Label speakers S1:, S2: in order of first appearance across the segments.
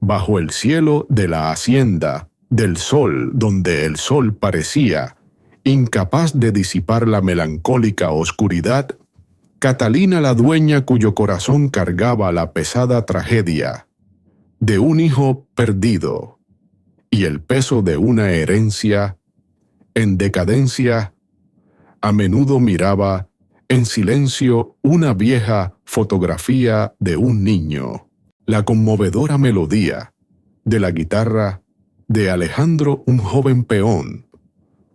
S1: bajo el cielo de la hacienda, del sol, donde el sol parecía incapaz de disipar la melancólica oscuridad, Catalina, la dueña cuyo corazón cargaba la pesada tragedia de un hijo perdido y el peso de una herencia en decadencia, a menudo miraba en silencio una vieja fotografía de un niño, la conmovedora melodía de la guitarra de Alejandro, un joven peón,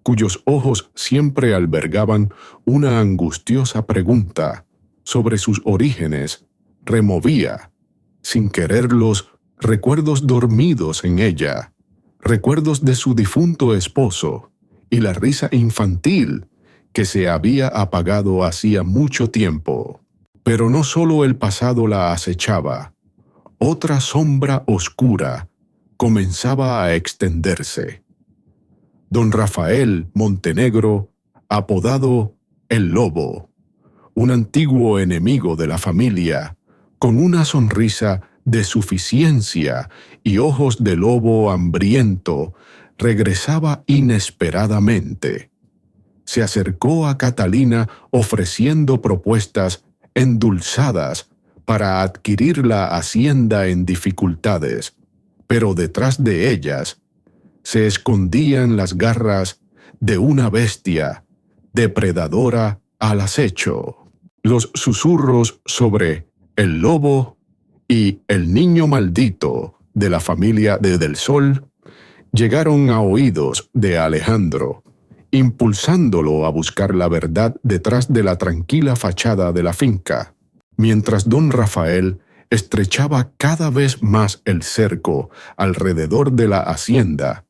S1: cuyos ojos siempre albergaban una angustiosa pregunta sobre sus orígenes, removía, sin quererlos, recuerdos dormidos en ella, recuerdos de su difunto esposo y la risa infantil que se había apagado hacía mucho tiempo. Pero no solo el pasado la acechaba, otra sombra oscura comenzaba a extenderse. Don Rafael Montenegro, apodado el Lobo, un antiguo enemigo de la familia, con una sonrisa de suficiencia y ojos de lobo hambriento, regresaba inesperadamente. Se acercó a Catalina ofreciendo propuestas endulzadas para adquirir la hacienda en dificultades, pero detrás de ellas se escondían las garras de una bestia depredadora al acecho. Los susurros sobre el lobo y el niño maldito de la familia de Del Sol llegaron a oídos de Alejandro, impulsándolo a buscar la verdad detrás de la tranquila fachada de la finca, mientras don Rafael estrechaba cada vez más el cerco alrededor de la hacienda,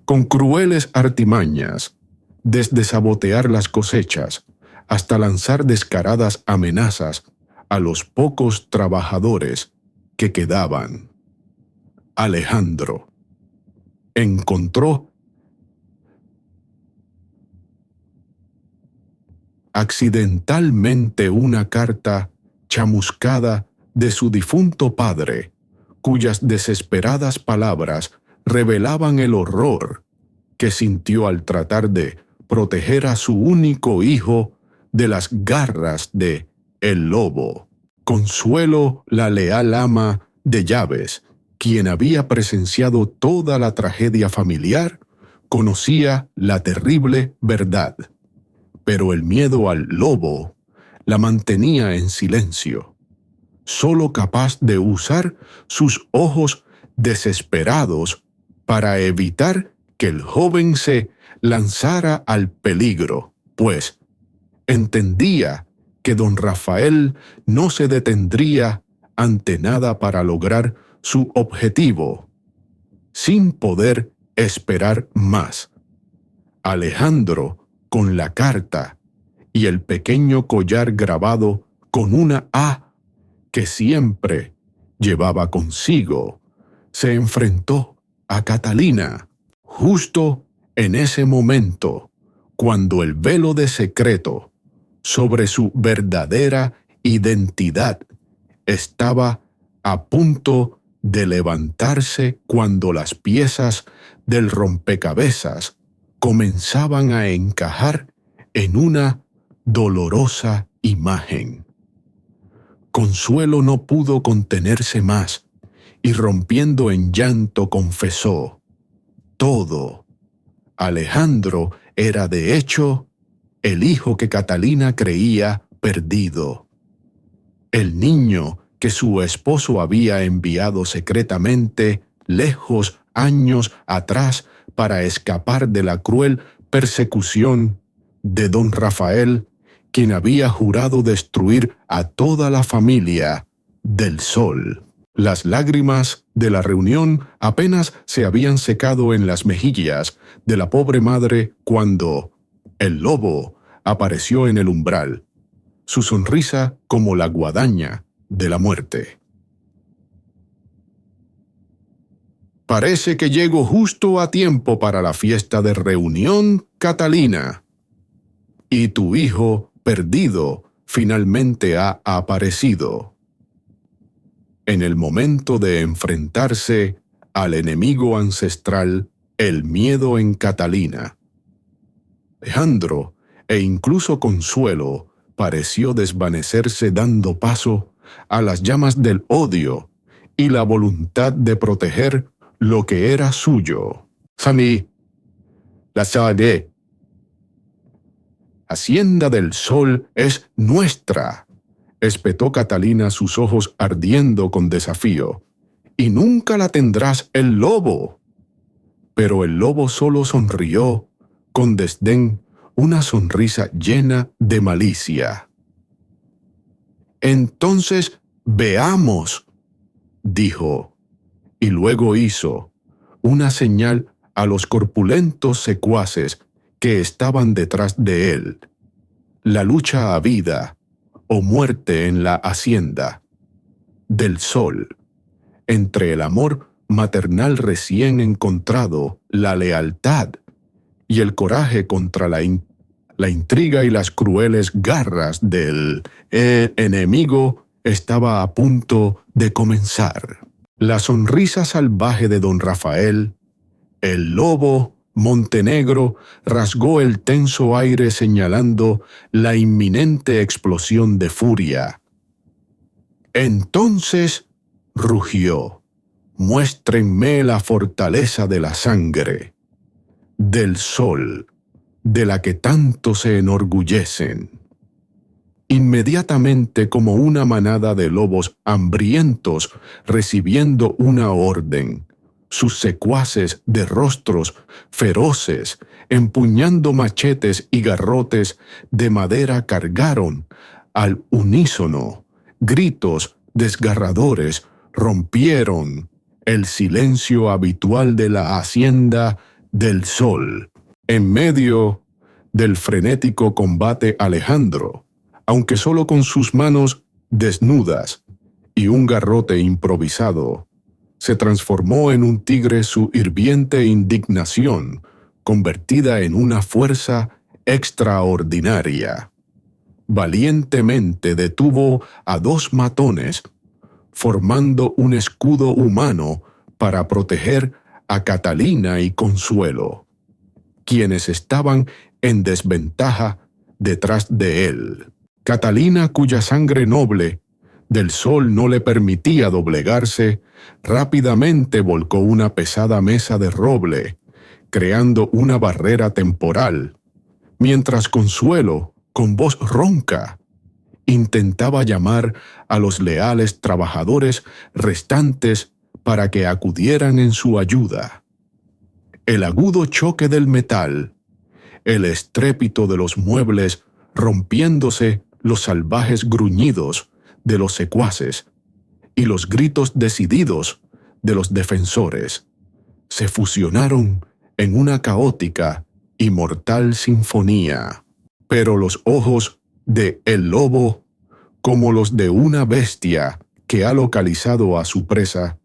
S1: con crueles artimañas, desde sabotear las cosechas hasta lanzar descaradas amenazas a los pocos trabajadores que quedaban. Alejandro encontró accidentalmente una carta chamuscada de su difunto padre, cuyas desesperadas palabras revelaban el horror que sintió al tratar de proteger a su único hijo de las garras de el lobo. Consuelo, la leal ama de llaves, quien había presenciado toda la tragedia familiar, conocía la terrible verdad, pero el miedo al lobo la mantenía en silencio, solo capaz de usar sus ojos desesperados para evitar que el joven se lanzara al peligro, pues entendía que don Rafael no se detendría ante nada para lograr su objetivo, sin poder esperar más. Alejandro, con la carta y el pequeño collar grabado con una A que siempre llevaba consigo, se enfrentó a Catalina justo en ese momento, cuando el velo de secreto sobre su verdadera identidad estaba a punto de levantarse, cuando las piezas del rompecabezas comenzaban a encajar en una dolorosa imagen. Consuelo no pudo contenerse más y, rompiendo en llanto, confesó todo. Alejandro era de hecho el hijo que Catalina creía perdido. El niño que su esposo había enviado secretamente lejos años atrás para escapar de la cruel persecución de don Rafael, quien había jurado destruir a toda la familia del Sol. Las lágrimas de la reunión apenas se habían secado en las mejillas de la pobre madre cuando el lobo apareció en el umbral, su sonrisa como la guadaña de la muerte. Parece que llego justo a tiempo para la fiesta de reunión, Catalina. Y tu hijo perdido finalmente ha aparecido. En el momento de enfrentarse al enemigo ancestral el miedo en Catalina. Alejandro e incluso Consuelo pareció desvanecerse dando paso a las llamas del odio y la voluntad de proteger lo que era suyo. Sami, la sabe. Hacienda del Sol es nuestra, espetó Catalina, sus ojos ardiendo con desafío. Y nunca la tendrás el lobo. Pero el lobo solo sonrió con desdén, una sonrisa llena de malicia. Entonces veamos, dijo, y luego hizo una señal a los corpulentos secuaces que estaban detrás de él. La lucha a vida o muerte en la hacienda del Sol, entre el amor maternal recién encontrado, la lealtad y el coraje contra la intriga y las crueles garras del enemigo estaba a punto de comenzar. La sonrisa salvaje de don Rafael, el lobo Montenegro, rasgó el tenso aire señalando la inminente explosión de furia. Entonces rugió: muéstrenme la fortaleza de la sangre, del Sol, de la que tanto se enorgullecen. Inmediatamente, como una manada de lobos hambrientos recibiendo una orden, sus secuaces de rostros feroces, empuñando machetes y garrotes de madera, cargaron al unísono. Gritos desgarradores rompieron el silencio habitual de la Hacienda del Sol. En medio del frenético combate, Alejandro, aunque solo con sus manos desnudas y un garrote improvisado, se transformó en un tigre. Su hirviente indignación convertida en una fuerza extraordinaria. Valientemente detuvo a dos matones, formando un escudo humano para proteger a Catalina y Consuelo, quienes estaban en desventaja detrás de él. Catalina, cuya sangre noble del Sol no le permitía doblegarse, rápidamente volcó una pesada mesa de roble, creando una barrera temporal, mientras Consuelo, con voz ronca, intentaba llamar a los leales trabajadores restantes para que acudieran en su ayuda. El agudo choque del metal, el estrépito de los muebles rompiéndose, los salvajes gruñidos de los secuaces y los gritos decididos de los defensores se fusionaron en una caótica y mortal sinfonía. Pero los ojos de el lobo, como los de una bestia que ha localizado a su presa,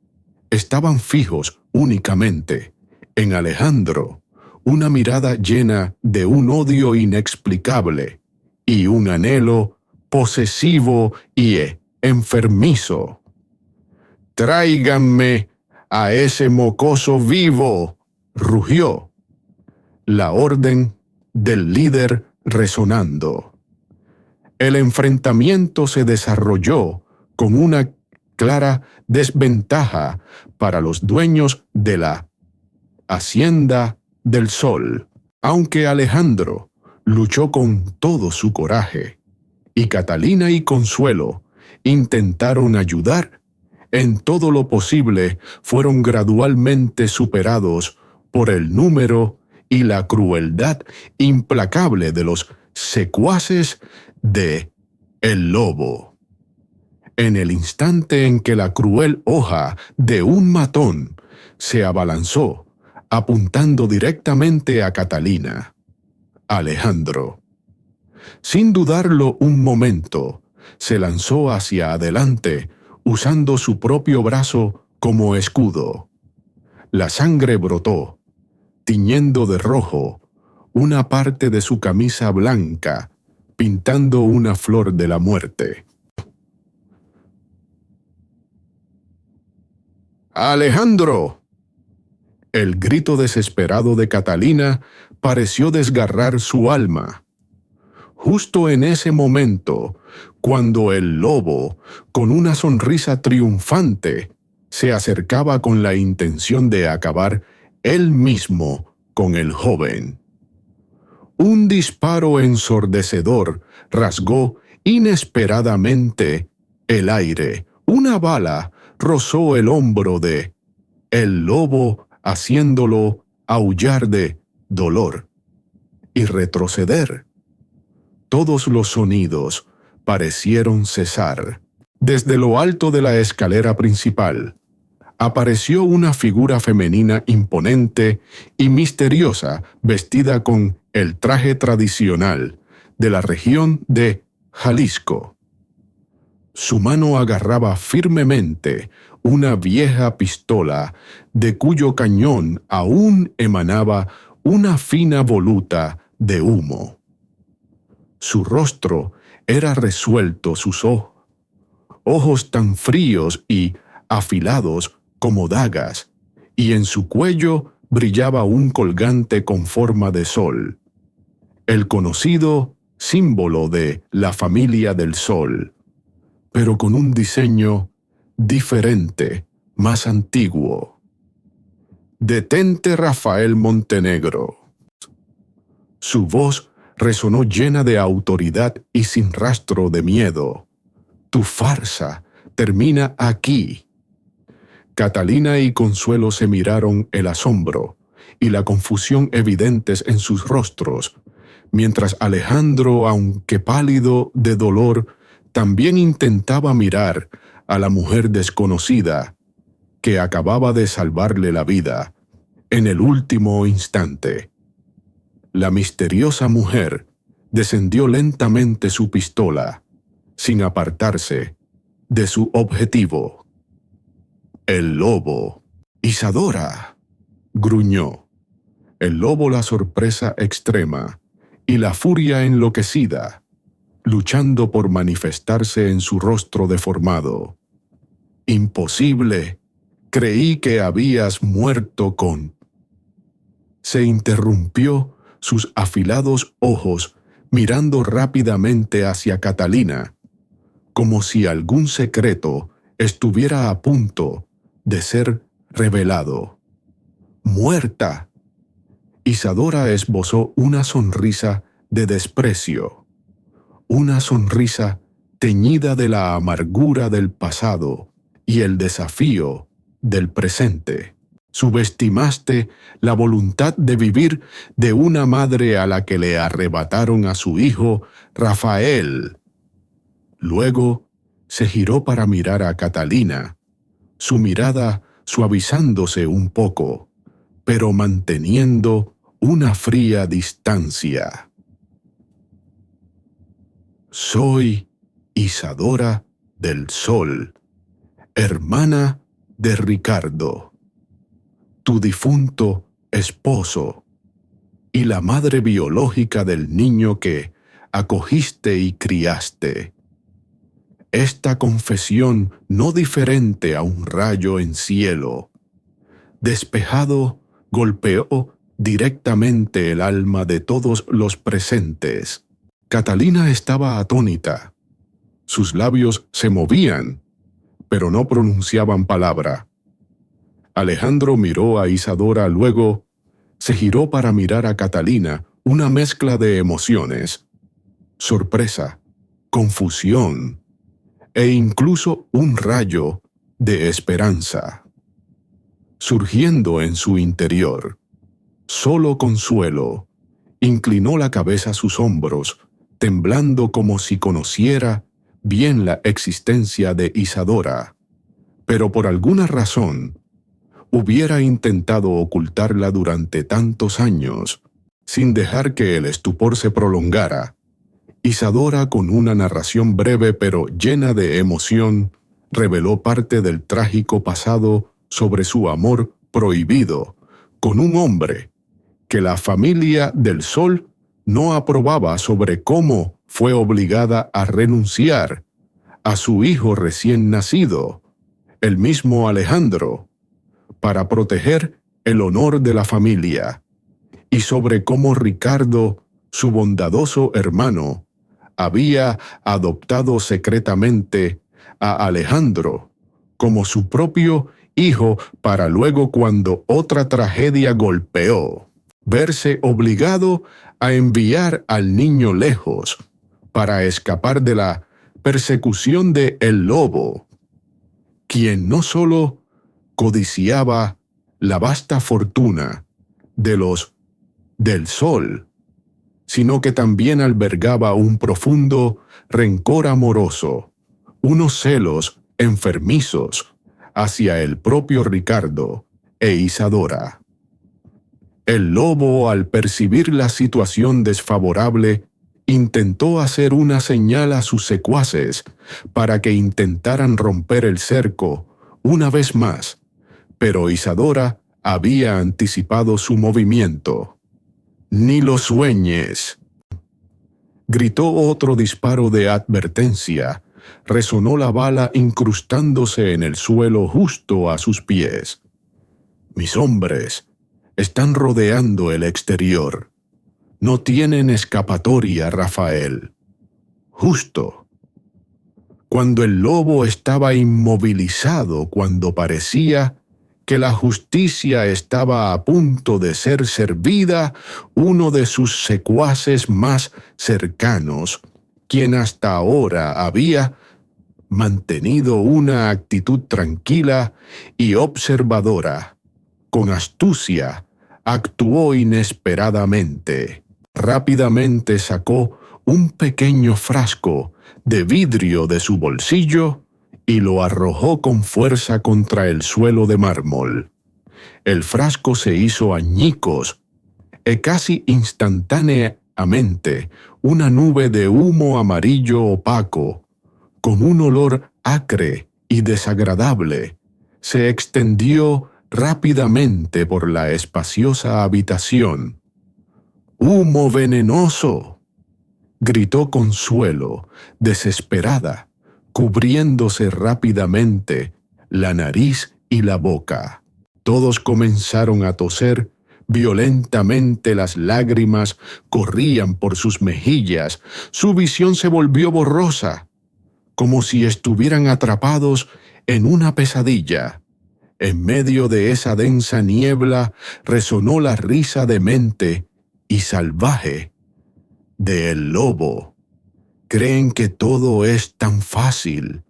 S1: estaban fijos únicamente en Alejandro, una mirada llena de un odio inexplicable y un anhelo posesivo y enfermizo. «Tráiganme a ese mocoso vivo», rugió, la orden del líder resonando. El enfrentamiento se desarrolló con una clara desventaja para los dueños de la Hacienda del Sol, aunque Alejandro luchó con todo su coraje y Catalina y Consuelo intentaron ayudar en todo lo posible. Fueron gradualmente superados por el número y la crueldad implacable de los secuaces de el lobo. En el instante en que la cruel hoja de un matón se abalanzó, apuntando directamente a Catalina, Alejandro, sin dudarlo un momento, se lanzó hacia adelante, usando su propio brazo como escudo. La sangre brotó, tiñendo de rojo una parte de su camisa blanca, pintando una flor de la muerte. «¡Alejandro!», El grito desesperado de Catalina pareció desgarrar su alma. Justo en ese momento, cuando el lobo, con una sonrisa triunfante, se acercaba con la intención de acabar él mismo con el joven. Un disparo ensordecedor rasgó inesperadamente el aire. Una bala rozó el hombro de el lobo, haciéndolo aullar de dolor y retroceder. Todos los sonidos parecieron cesar. Desde lo alto de la escalera principal, apareció una figura femenina imponente y misteriosa, vestida con el traje tradicional de la región de Jalisco. Su mano agarraba firmemente una vieja pistola, de cuyo cañón aún emanaba una fina voluta de humo. Su rostro era resuelto, sus ojos tan fríos y afilados como dagas, y en su cuello brillaba un colgante con forma de sol, el conocido símbolo de la familia del sol, pero con un diseño diferente, más antiguo. «Detente, Rafael Montenegro». Su voz resonó llena de autoridad y sin rastro de miedo. «Tu farsa termina aquí». Catalina y Consuelo se miraron, el asombro y la confusión evidentes en sus rostros, mientras Alejandro, aunque pálido de dolor, también intentaba mirar a la mujer desconocida que acababa de salvarle la vida en el último instante. La misteriosa mujer descendió lentamente su pistola, sin apartarse de su objetivo. «El lobo». «Isadora», gruñó. El lobo, la sorpresa extrema y la furia enloquecida, luchando por manifestarse en su rostro deformado. «Imposible. Creí que habías muerto con...». Se interrumpió, sus afilados ojos mirando rápidamente hacia Catalina, como si algún secreto estuviera a punto de ser revelado. «¡Muerta!». Isadora esbozó una sonrisa de desprecio, una sonrisa teñida de la amargura del pasado y el desafío del presente. «Subestimaste la voluntad de vivir de una madre a la que le arrebataron a su hijo Rafael». Luego se giró para mirar a Catalina, su mirada suavizándose un poco, pero manteniendo una fría distancia. «Soy Isadora del Sol, hermana de Ricardo, tu difunto esposo, y la madre biológica del niño que acogiste y criaste». Esta confesión, no diferente a un rayo en cielo despejado, golpeó directamente el alma de todos los presentes. Catalina estaba atónita. Sus labios se movían, pero no pronunciaban palabra. Alejandro miró a Isadora, luego se giró para mirar a Catalina, una mezcla de emociones: sorpresa, confusión e incluso un rayo de esperanza surgiendo en su interior. Solo Consuelo inclinó la cabeza a sus hombros, temblando como si conociera bien la existencia de Isadora, pero por alguna razón hubiera intentado ocultarla durante tantos años, sin dejar que el estupor se prolongara. Isadora, con una narración breve pero llena de emoción, reveló parte del trágico pasado sobre su amor prohibido con un hombre que la familia del Sol no aprobaba, sobre cómo fue obligada a renunciar a su hijo recién nacido, el mismo Alejandro, para proteger el honor de la familia y sobre cómo Ricardo, su bondadoso hermano, había adoptado secretamente a Alejandro como su propio hijo para luego, cuando otra tragedia golpeó, verse obligado a enviar al niño lejos para escapar de la persecución de el lobo, quien no solo codiciaba la vasta fortuna de los del sol, sino que también albergaba un profundo rencor amoroso, unos celos enfermizos hacia el propio Ricardo e Isadora. El lobo, al percibir la situación desfavorable, intentó hacer una señal a sus secuaces para que intentaran romper el cerco una vez más, pero Isadora había anticipado su movimiento. «Ni lo sueñes», gritó otro disparo de advertencia. Resonó la bala incrustándose en el suelo justo a sus pies. «Mis hombres están rodeando el exterior. No tienen escapatoria, Rafael». Justo cuando el lobo estaba inmovilizado, cuando parecía que la justicia estaba a punto de ser servida, uno de sus secuaces más cercanos, quien hasta ahora había mantenido una actitud tranquila y observadora, con astucia, actuó inesperadamente. Rápidamente sacó un pequeño frasco de vidrio de su bolsillo y lo arrojó con fuerza contra el suelo de mármol. El frasco se hizo añicos y casi instantáneamente una nube de humo amarillo opaco, con un olor acre y desagradable, se extendió rápidamente por la espaciosa habitación. «¡Humo venenoso!», gritó Consuelo, desesperada, cubriéndose rápidamente la nariz y la boca. Todos comenzaron a toser violentamente, las lágrimas corrían por sus mejillas, su visión se volvió borrosa, como si estuvieran atrapados en una pesadilla. En medio de esa densa niebla resonó la risa demente y salvaje de el lobo. «Creen que todo es tan fácil.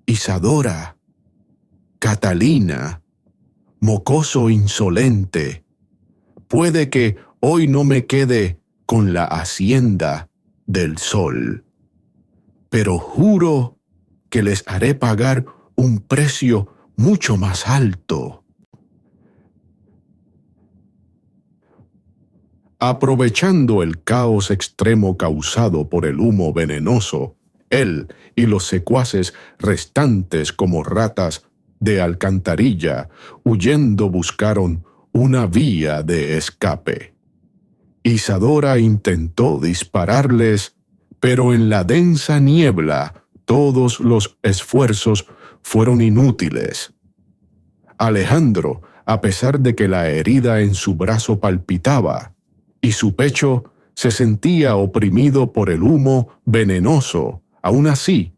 S1: Isadora, Catalina, mocoso insolente. Puede que hoy no me quede con la hacienda del sol, pero juro que les haré pagar un precio mucho más alto». Aprovechando el caos extremo causado por el humo venenoso, él y los secuaces restantes, como ratas de alcantarilla, huyendo buscaron una vía de escape. Isadora intentó dispararles, pero en la densa niebla todos los esfuerzos fueron inútiles. Alejandro, a pesar de que la herida en su brazo palpitaba y su pecho se sentía oprimido por el humo venenoso, aún así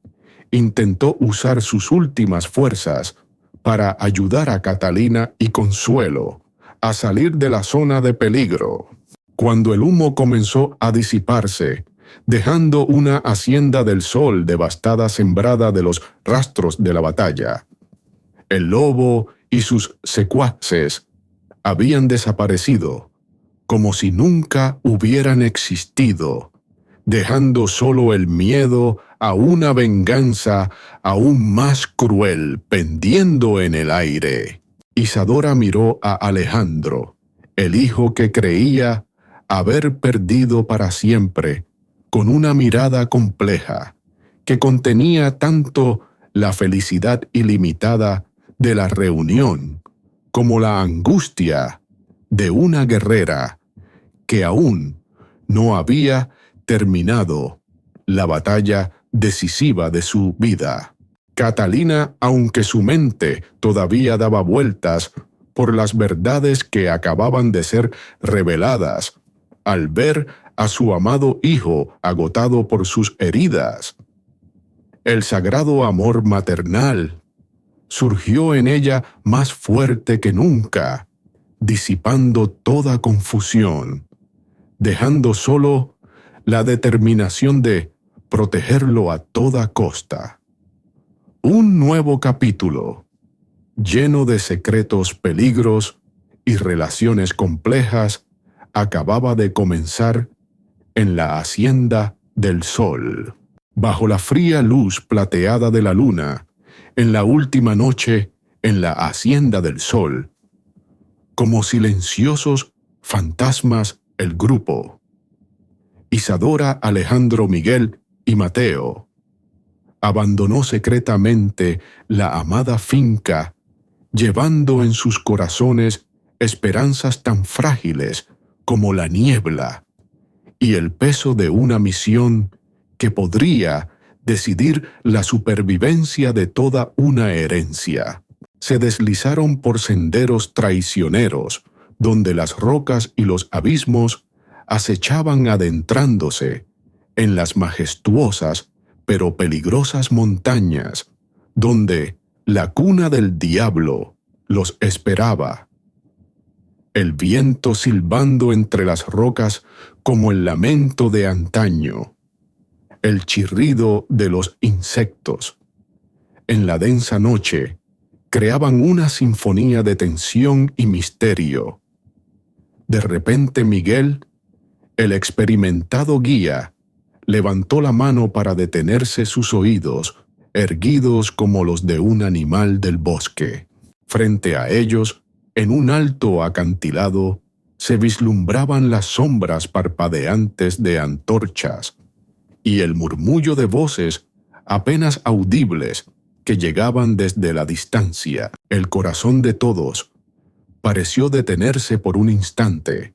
S1: intentó usar sus últimas fuerzas para ayudar a Catalina y Consuelo a salir de la zona de peligro. Cuando el humo comenzó a disiparse, dejando una hacienda del sol devastada, sembrada de los rastros de la batalla, el lobo y sus secuaces habían desaparecido, como si nunca hubieran existido, dejando solo el miedo a una venganza aún más cruel pendiendo en el aire. Isadora miró a Alejandro, el hijo que creía haber perdido para siempre, con una mirada compleja, que contenía tanto la felicidad ilimitada de la reunión como la angustia de una guerrera que aún no había terminado la batalla decisiva de su vida. Catalina, aunque su mente todavía daba vueltas por las verdades que acababan de ser reveladas, al ver a su amado hijo agotado por sus heridas. El sagrado amor maternal surgió en ella más fuerte que nunca, disipando toda confusión, dejando solo la determinación de protegerlo a toda costa. Un nuevo capítulo, lleno de secretos, peligros y relaciones complejas, acababa de comenzar en la Hacienda del Sol. Bajo la fría luz plateada de la luna, en la última noche en la Hacienda del Sol, como silenciosos fantasmas el grupo, Isadora, Alejandro, Miguel y Mateo, abandonó secretamente la amada finca, llevando en sus corazones esperanzas tan frágiles como la niebla y el peso de una misión que podría decidir la supervivencia de toda una herencia. Se deslizaron por senderos traicioneros, donde las rocas y los abismos acechaban adentrándose en las majestuosas pero peligrosas montañas, donde la cuna del diablo los esperaba. El viento silbando entre las rocas como el lamento de antaño, el chirrido de los insectos. En la densa noche creaban una sinfonía de tensión y misterio. De repente Miguel, el experimentado guía, levantó la mano para detenerse sus oídos, erguidos como los de un animal del bosque. Frente a ellos, en un alto acantilado, se vislumbraban las sombras parpadeantes de antorchas y el murmullo de voces apenas audibles que llegaban desde la distancia. El corazón de todos pareció detenerse por un instante.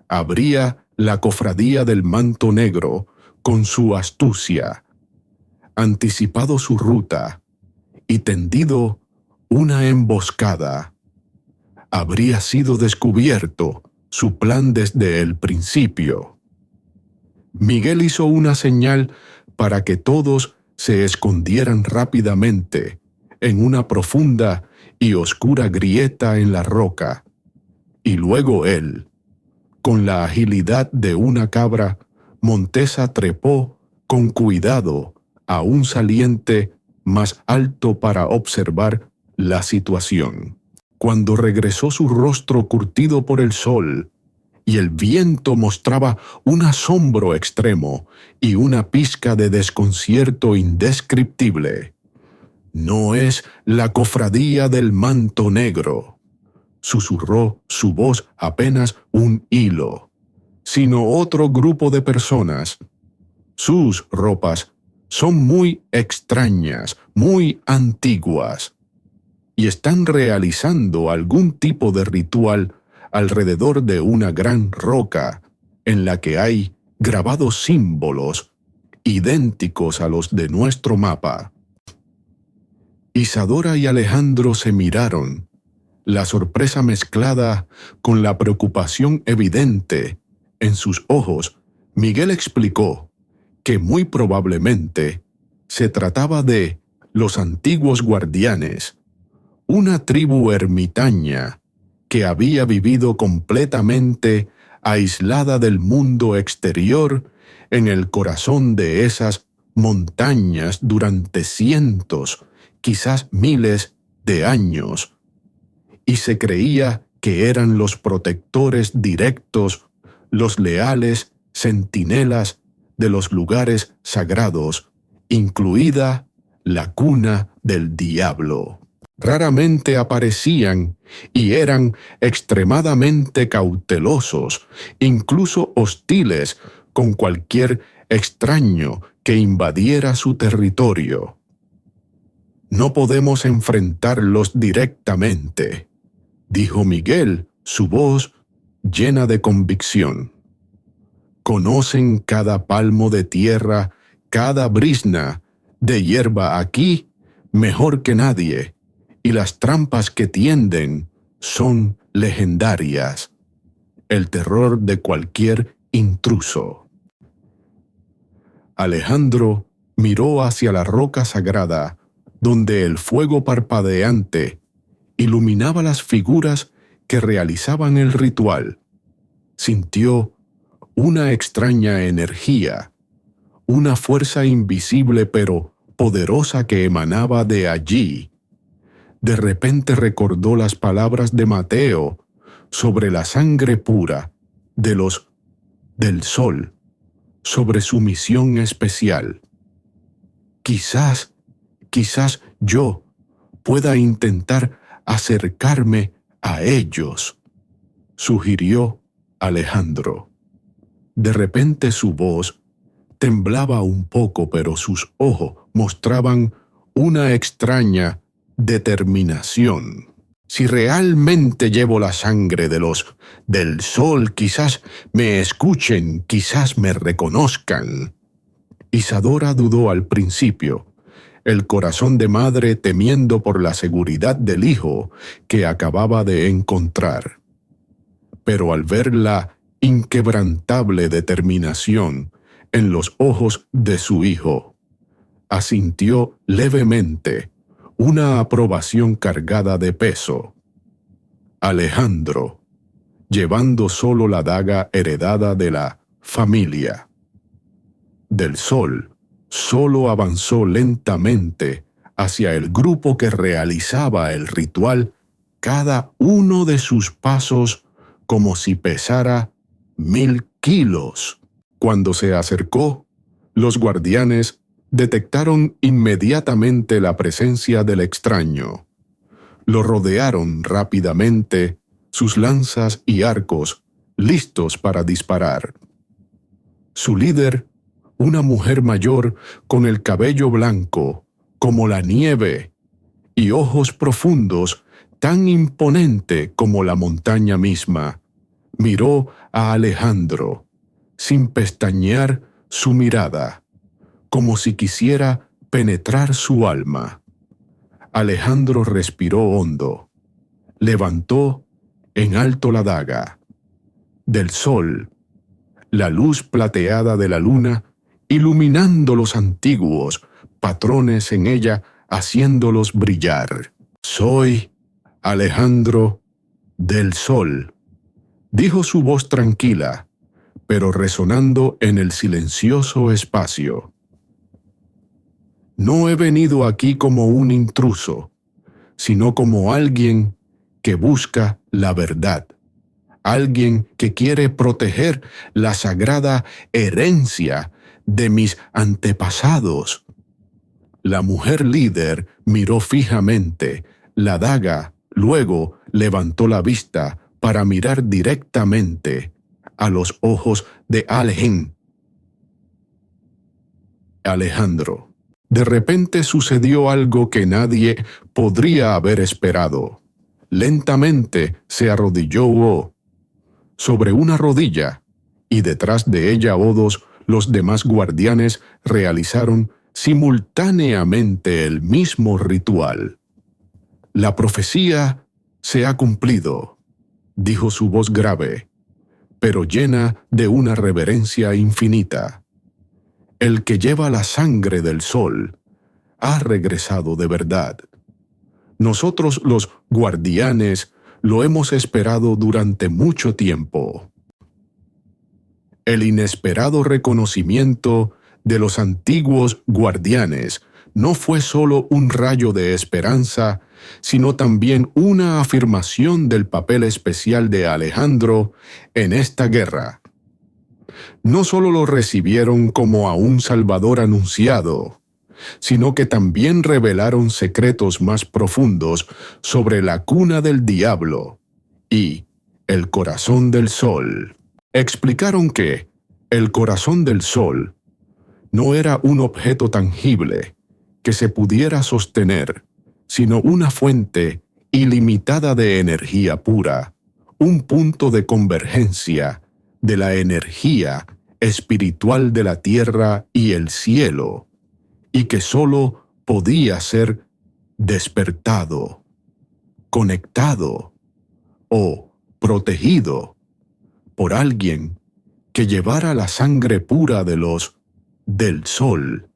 S1: Habría la cofradía del manto negro con su astucia, anticipado su ruta y tendido una emboscada. Habría sido descubierto su plan desde el principio. Miguel hizo una señal para que todos se escondieran rápidamente en una profunda y oscura grieta en la roca, y luego él, con la agilidad de una cabra, Montesa trepó con cuidado a un saliente más alto para observar la situación. Cuando regresó su rostro curtido por el sol, y el viento mostraba un asombro extremo y una pizca de desconcierto indescriptible. «No es la cofradía del manto negro», susurró su voz apenas un hilo, «sino otro grupo de personas. Sus ropas son muy extrañas, muy antiguas, y están realizando algún tipo de ritual alrededor de una gran roca en la que hay grabados símbolos idénticos a los de nuestro mapa». Isadora y Alejandro se miraron, la sorpresa mezclada con la preocupación evidente en sus ojos. Miguel explicó que muy probablemente se trataba de los antiguos guardianes, una tribu ermitaña que había vivido completamente aislada del mundo exterior en el corazón de esas montañas durante cientos, quizás miles de años, y se creía que eran los protectores directos, los leales centinelas de los lugares sagrados, incluida la cuna del diablo. Raramente aparecían y eran extremadamente cautelosos, incluso hostiles con cualquier extraño que invadiera su territorio. «No podemos enfrentarlos directamente», dijo Miguel, su voz llena de convicción. «Conocen cada palmo de tierra, cada brizna de hierba aquí mejor que nadie, y las trampas que tienden son legendarias, el terror de cualquier intruso. Alejandro miró hacia la roca sagrada, donde el fuego parpadeante iluminaba las figuras que realizaban el ritual. Sintió una extraña energía, una fuerza invisible pero poderosa que emanaba de allí. De repente recordó las palabras de Mateo sobre la sangre pura del sol, sobre su misión especial. Quizás yo pueda intentar acercarme a ellos, sugirió Alejandro. De repente su voz temblaba un poco, pero sus ojos mostraban una extraña determinación. Si realmente llevo la sangre del sol, quizás me escuchen, quizás me reconozcan. Isadora dudó al principio, el corazón de madre temiendo por la seguridad del hijo que acababa de encontrar. Pero al ver la inquebrantable determinación en los ojos de su hijo, asintió levemente, una aprobación cargada de peso. Alejandro, llevando solo la daga heredada de la familia del sol, solo avanzó lentamente hacia el grupo que realizaba el ritual, cada uno de sus pasos como si pesara 1000 kilos. Cuando se acercó, los guardianes detectaron inmediatamente la presencia del extraño. Lo rodearon rápidamente, sus lanzas y arcos listos para disparar. Su líder, una mujer mayor con el cabello blanco como la nieve y ojos profundos tan imponente como la montaña misma, miró a Alejandro sin pestañear su mirada, como si quisiera penetrar su alma. Alejandro respiró hondo, levantó en alto la daga. Del sol, la luz plateada de la luna iluminando los antiguos patrones en ella, haciéndolos brillar. Soy Alejandro del Sol, dijo su voz tranquila, pero resonando en el silencioso espacio. No he venido aquí como un intruso, sino como alguien que busca la verdad, alguien que quiere proteger la sagrada herencia de mis antepasados. La mujer líder miró fijamente la daga, luego levantó la vista para mirar directamente a los ojos de Alejandro. De repente sucedió algo que nadie podría haber esperado. Lentamente se arrodilló sobre una rodilla y detrás de ella los demás guardianes realizaron simultáneamente el mismo ritual. La profecía se ha cumplido, dijo su voz grave, pero llena de una reverencia infinita. El que lleva la sangre del sol ha regresado de verdad. Nosotros los guardianes lo hemos esperado durante mucho tiempo. El inesperado reconocimiento de los antiguos guardianes no fue solo un rayo de esperanza, sino también una afirmación del papel especial de Alejandro en esta guerra. No solo lo recibieron como a un salvador anunciado, sino que también revelaron secretos más profundos sobre la cuna del diablo y el corazón del sol. Explicaron que el corazón del sol no era un objeto tangible que se pudiera sostener, sino una fuente ilimitada de energía pura, un punto de convergencia de la energía espiritual de la tierra y el cielo, y que solo podía ser despertado, conectado, o protegido por alguien que llevara la sangre pura de los del sol,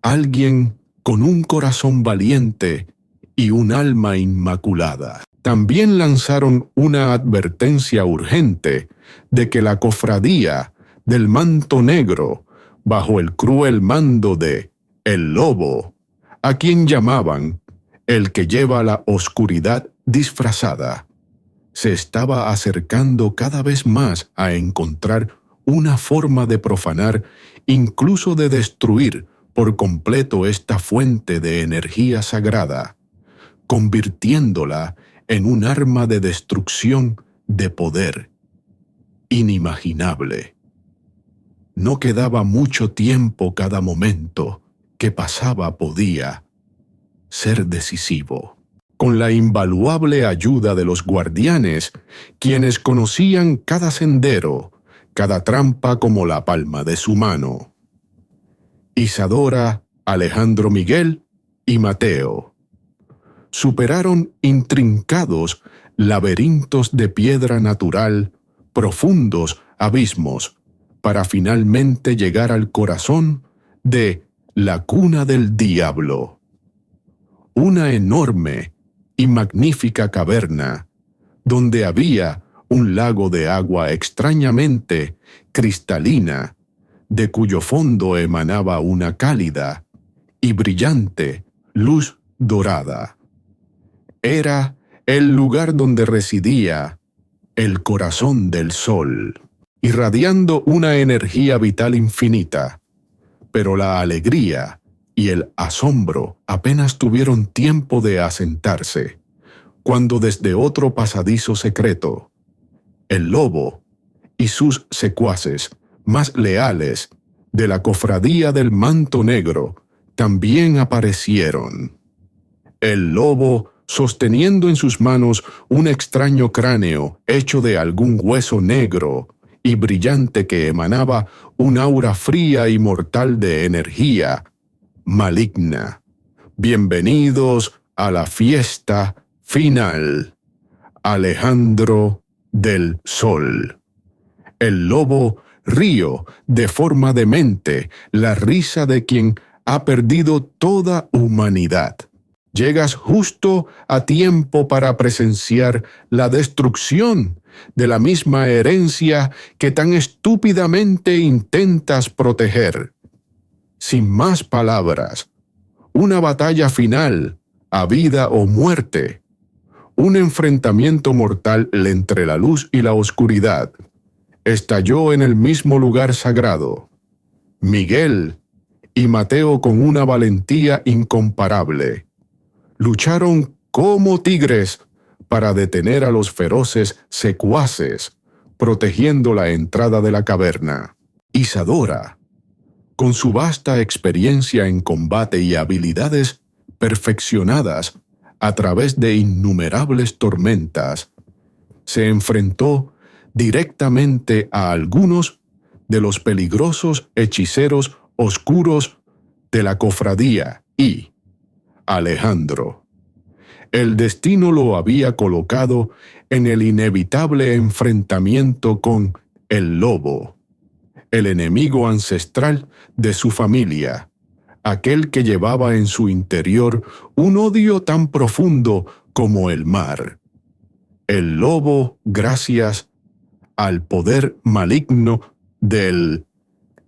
S1: alguien con un corazón valiente y un alma inmaculada. También lanzaron una advertencia urgente de que la cofradía del manto negro, bajo el cruel mando de el lobo, a quien llamaban el que lleva la oscuridad disfrazada, se estaba acercando cada vez más a encontrar una forma de profanar, incluso de destruir por completo esta fuente de energía sagrada, convirtiéndola en un arma de destrucción de poder inimaginable. No quedaba mucho tiempo, cada momento que pasaba podía ser decisivo. Con la invaluable ayuda de los guardianes, quienes conocían cada sendero, cada trampa como la palma de su mano. Isadora, Alejandro Miguel y Mateo superaron intrincados laberintos de piedra natural, profundos abismos, para finalmente llegar al corazón de la cuna del diablo. Una enorme y magnífica caverna, donde había un lago de agua extrañamente cristalina, de cuyo fondo emanaba una cálida y brillante luz dorada. Era el lugar donde residía el corazón del sol, irradiando una energía vital infinita. Pero la alegría y el asombro apenas tuvieron tiempo de asentarse, cuando desde otro pasadizo secreto, el lobo y sus secuaces más leales de la cofradía del manto negro también aparecieron. El lobo, sosteniendo en sus manos un extraño cráneo hecho de algún hueso negro y brillante que emanaba un aura fría y mortal de energía maligna. Bienvenidos a la fiesta final. Alejandro del Sol. El lobo río de forma demente la risa de quien ha perdido toda humanidad. Llegas justo a tiempo para presenciar la destrucción de la misma herencia que tan estúpidamente intentas proteger. Sin más palabras, una batalla final, a vida o muerte, un enfrentamiento mortal entre la luz y la oscuridad, estalló en el mismo lugar sagrado. Miguel y Mateo, con una valentía incomparable, lucharon como tigres para detener a los feroces secuaces, protegiendo la entrada de la caverna. Isadora, con su vasta experiencia en combate y habilidades perfeccionadas a través de innumerables tormentas, se enfrentó directamente a algunos de los peligrosos hechiceros oscuros de la cofradía y Alejandro. El destino lo había colocado en el inevitable enfrentamiento con el lobo, el enemigo ancestral de su familia, aquel que llevaba en su interior un odio tan profundo como el mar. El lobo, gracias al poder maligno del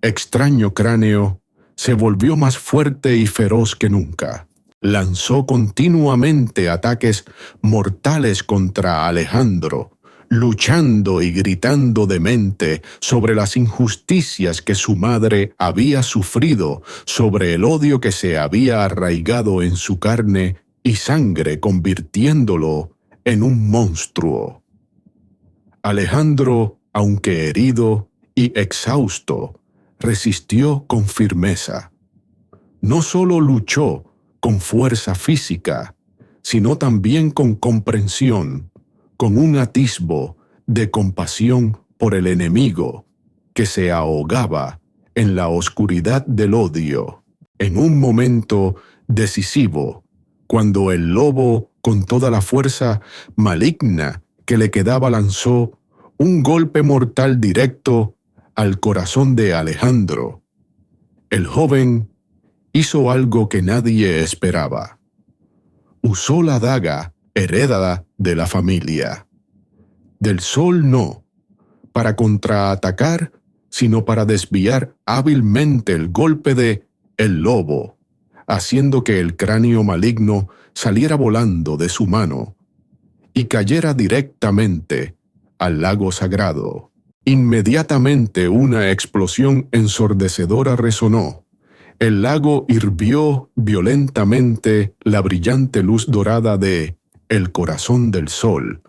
S1: extraño cráneo, se volvió más fuerte y feroz que nunca. Lanzó continuamente ataques mortales contra Alejandro, luchando y gritando demente sobre las injusticias que su madre había sufrido, sobre el odio que se había arraigado en su carne y sangre, convirtiéndolo en un monstruo. Alejandro, aunque herido y exhausto, resistió con firmeza. No solo luchó con fuerza física, sino también con comprensión, con un atisbo de compasión por el enemigo que se ahogaba en la oscuridad del odio. En un momento decisivo, cuando el lobo, con toda la fuerza maligna que le quedaba lanzó un golpe mortal directo al corazón de Alejandro. El joven hizo algo que nadie esperaba. Usó la daga heredada de la familia. Del sol no, para contraatacar, sino para desviar hábilmente el golpe de el lobo, haciendo que el cráneo maligno saliera volando de su mano y cayera directamente al lago sagrado. Inmediatamente una explosión ensordecedora resonó. El lago hirvió violentamente, la brillante luz dorada de el corazón del sol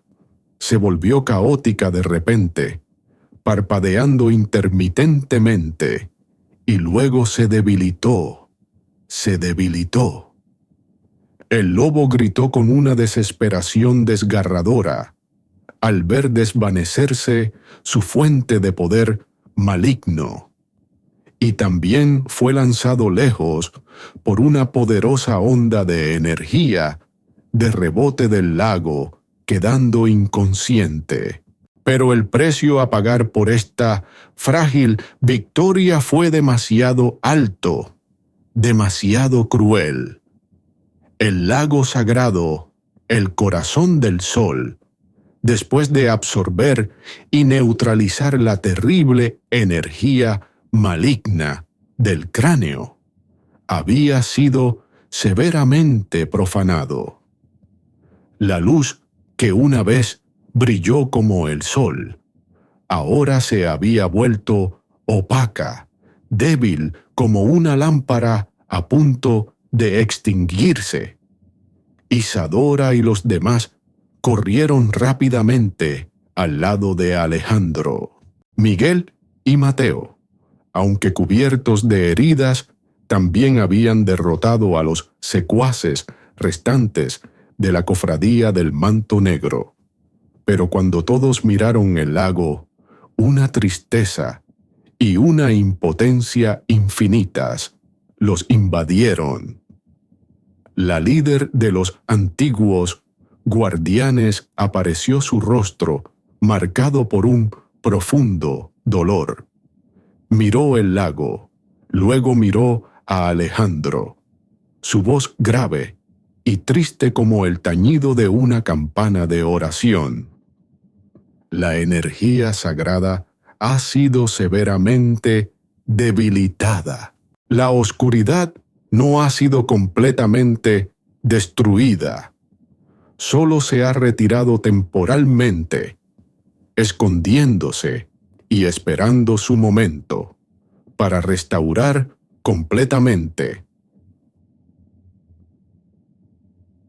S1: se volvió caótica de repente, parpadeando intermitentemente, y luego se debilitó. El lobo gritó con una desesperación desgarradora al ver desvanecerse su fuente de poder maligno, y también fue lanzado lejos por una poderosa onda de energía de rebote del lago, quedando inconsciente. Pero el precio a pagar por esta frágil victoria fue demasiado alto, demasiado cruel. El lago sagrado, el corazón del sol, después de absorber y neutralizar la terrible energía maligna del cráneo, había sido severamente profanado. La luz que una vez brilló como el sol, ahora se había vuelto opaca, débil como una lámpara a punto de extinguirse. Isadora y los demás corrieron rápidamente al lado de Alejandro. Miguel y Mateo, aunque cubiertos de heridas, también habían derrotado a los secuaces restantes de la cofradía del manto negro. Pero cuando todos miraron el lago, una tristeza y una impotencia infinitas los invadieron. La líder de los antiguos guardianes apareció su rostro marcado por un profundo dolor. Miró el lago, luego miró a Alejandro. Su voz grave y triste como el tañido de una campana de oración. La energía sagrada ha sido severamente debilitada. La oscuridad no ha sido completamente destruida. Solo se ha retirado temporalmente, escondiéndose y esperando su momento para restaurar completamente.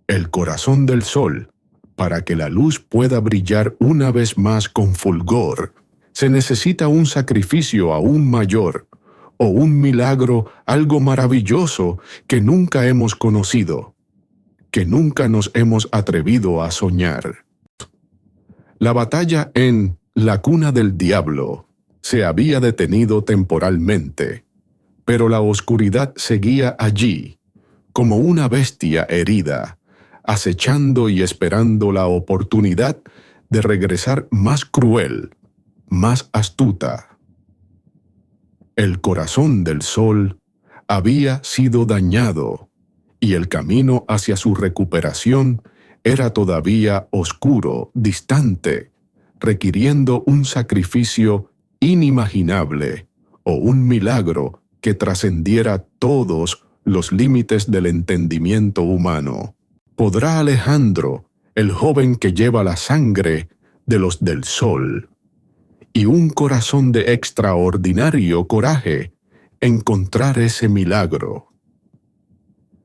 S1: El corazón del sol, para que la luz pueda brillar una vez más con fulgor, se necesita un sacrificio aún mayor, o un milagro, algo maravilloso que nunca hemos conocido, que nunca nos hemos atrevido a soñar. La batalla en la cuna del diablo se había detenido temporalmente, pero la oscuridad seguía allí, como una bestia herida, acechando y esperando la oportunidad de regresar más cruel, más astuta. El corazón del sol había sido dañado, y el camino hacia su recuperación era todavía oscuro, distante, requiriendo un sacrificio inimaginable o un milagro que trascendiera todos los límites del entendimiento humano. ¿Podrá Alejandro, el joven que lleva la sangre de los del sol y un corazón de extraordinario coraje, encontrar ese milagro?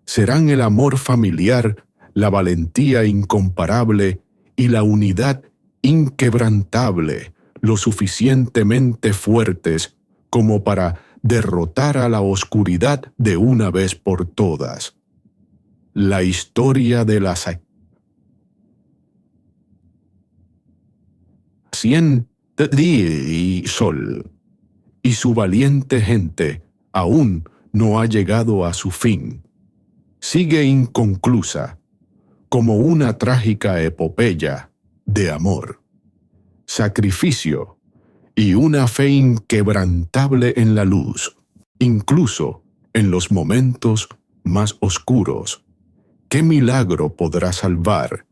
S1: ¿Serán el amor familiar, la valentía incomparable y la unidad inquebrantable lo suficientemente fuertes como para derrotar a la oscuridad de una vez por todas? La historia de la y sol y su valiente gente aún no ha llegado a su fin. Sigue inconclusa, como una trágica epopeya de amor, sacrificio y una fe inquebrantable en la luz, incluso en los momentos más oscuros. ¿Qué milagro podrá salvar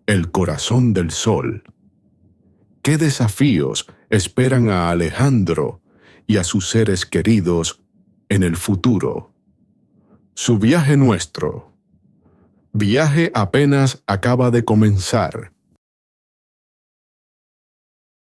S1: el corazón del sol? ¿Qué desafíos esperan a Alejandro y a sus seres queridos en el futuro? Su viaje apenas acaba de comenzar.